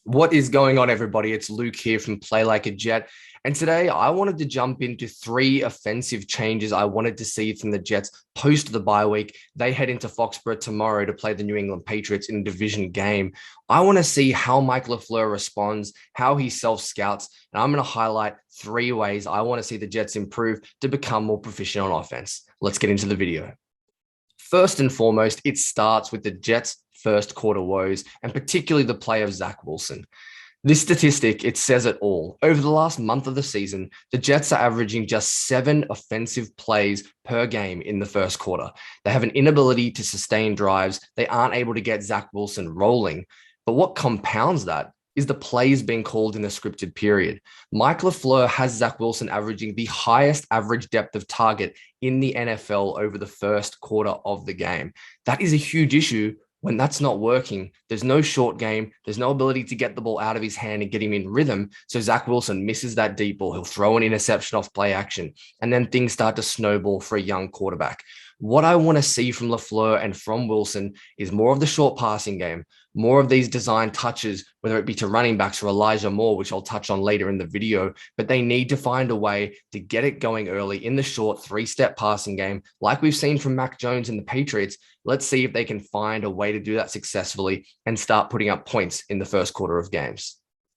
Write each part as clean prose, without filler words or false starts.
What is going on, everybody? It's Luke here from Play Like a Jet. And today I wanted to jump into three offensive changes I wanted to see from the Jets post the bye week. They head into Foxborough tomorrow to play the New England Patriots in a division game. I want to see how Mike LaFleur responds, how he self-scouts, and I'm going to highlight three ways I want to see the Jets improve to become more proficient on offense. Let's get into the video. First and foremost, it starts with the Jets' first quarter woes, and particularly the play of Zach Wilson. This statistic, it says it all. Over the last month of the season, the Jets are averaging just 7 offensive plays per game in the first quarter. They have an inability to sustain drives. They aren't able to get Zach Wilson rolling. But what compounds that is the plays being called in the scripted period. Mike LaFleur has Zach Wilson averaging the highest average depth of target in the NFL over the first quarter of the game. That is a huge issue. When that's not working, there's no short game. There's no ability to get the ball out of his hand and get him in rhythm. So Zach Wilson misses that deep ball. He'll throw an interception off play action, and then things start to snowball for a young quarterback. What I want to see from LaFleur and from Wilson is more of the short passing game, more of these design touches, whether it be to running backs or Elijah Moore, which I'll touch on later in the video, but they need to find a way to get it going early in the short three-step passing game, like we've seen from Mac Jones and the Patriots. Let's see if they can find a way to do that successfully and start putting up points in the first quarter of games.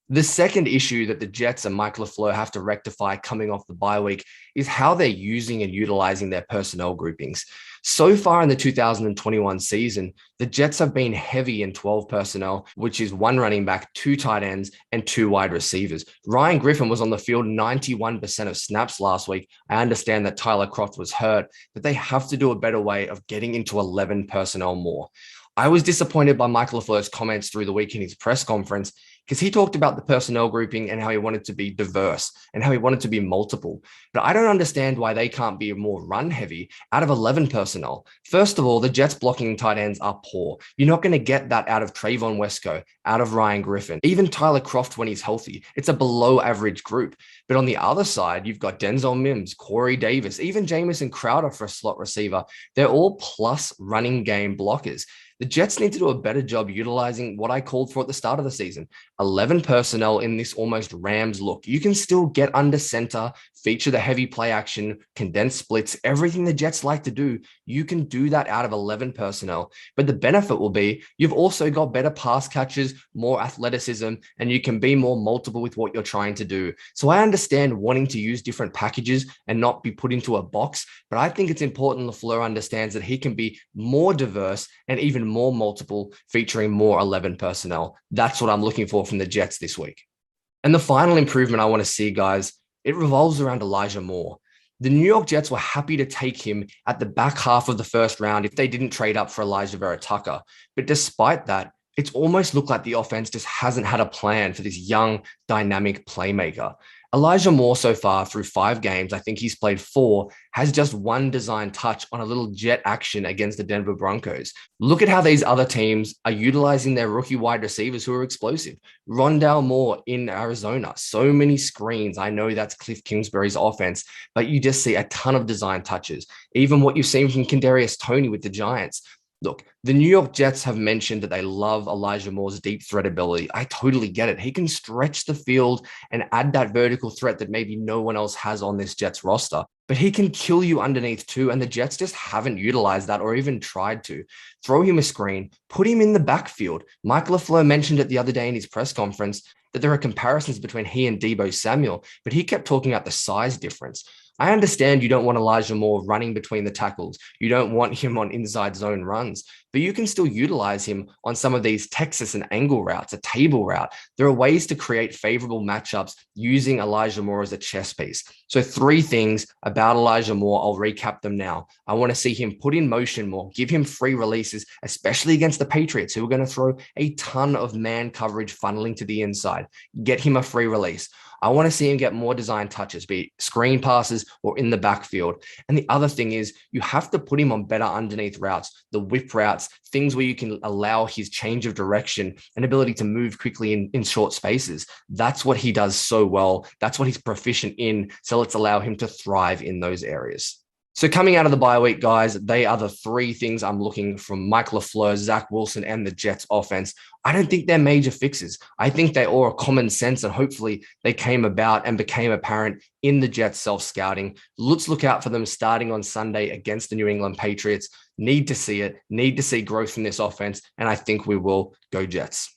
The second issue that the Jets and Mike LaFleur have to rectify coming off the bye week is how they're using and utilizing their personnel groupings. So far in the 2021 season, the Jets have been heavy in 12 personnel, which is 1 running back, 2 tight ends, and 2 wide receivers. Ryan Griffin was on the field 91% of snaps last week. I understand that Tyler Kroft was hurt, but they have to do a better way of getting into 11 personnel more. I was disappointed by Michael LaFleur's comments through the week in his press conference because he talked about the personnel grouping and how he wanted to be diverse and how he wanted to be multiple. But I don't understand why they can't be more run heavy out of 11 personnel. First of all, the Jets blocking tight ends are poor. You're not going to get that out of Trayvon Wesco, out of Ryan Griffin, even Tyler Kroft when he's healthy. It's a below average group. But on the other side, you've got Denzel Mims, Corey Davis, even Jamison Crowder for a slot receiver. They're all plus running game blockers. The Jets need to do a better job utilizing what I called for at the start of the season. 11 personnel in this almost Rams look. You can still get under center, feature the heavy play action, condensed splits, everything the Jets like to do. You can do that out of 11 personnel. But the benefit will be you've also got better pass catches, more athleticism, and you can be more multiple with what you're trying to do. So I understand wanting to use different packages and not be put into a box, but I think it's important LaFleur understands that he can be more diverse and even more multiple, featuring more 11 personnel. That's what I'm looking for from the Jets this week. And the final improvement I want to see, guys, it revolves around Elijah Moore. The New York Jets were happy to take him at the back half of the first round if they didn't trade up for Elijah Vera Tucker. But despite that, it's almost looked like the offense just hasn't had a plan for this young, dynamic playmaker. Elijah Moore so far through 5 games, I think he's played 4, has just 1 design touch on a little jet action against the Denver Broncos. Look at how these other teams are utilizing their rookie wide receivers who are explosive. Rondale Moore in Arizona, so many screens. I know that's Cliff Kingsbury's offense, but you just see a ton of design touches. Even what you've seen from Kadarius Toney with the Giants. Look, the New York Jets have mentioned that they love Elijah Moore's deep threat ability. I totally get it. He can stretch the field and add that vertical threat that maybe no one else has on this Jets roster. But he can kill you underneath too, and the Jets just haven't utilized that or even tried to. Throw him a screen, put him in the backfield. Mike LaFleur mentioned it the other day in his press conference that there are comparisons between he and Deebo Samuel, but he kept talking about the size difference. I understand you don't want Elijah Moore running between the tackles. You don't want him on inside zone runs, but you can still utilize him on some of these Texas and angle routes, a table route. There are ways to create favorable matchups using Elijah Moore as a chess piece. So 3 things about Elijah Moore, I'll recap them now. I want to see him put in motion more, give him free releases, especially against the Patriots, who are going to throw a ton of man coverage funneling to the inside. Get him a free release. I want to see him get more design touches, be it screen passes or in the backfield. And the other thing is you have to put him on better underneath routes, the whip routes, things where you can allow his change of direction and ability to move quickly in short spaces. That's what he does so well. That's what he's proficient in. So let's allow him to thrive in those areas. So coming out of the bye week, guys, they are the three things I'm looking from Mike LaFleur, Zach Wilson, and the Jets offense. I don't think they're major fixes. I think they all are common sense, and hopefully they came about and became apparent in the Jets self-scouting. Let's look out for them starting on Sunday against the New England Patriots. Need to see it, need to see growth in this offense, and I think we will. Go Jets.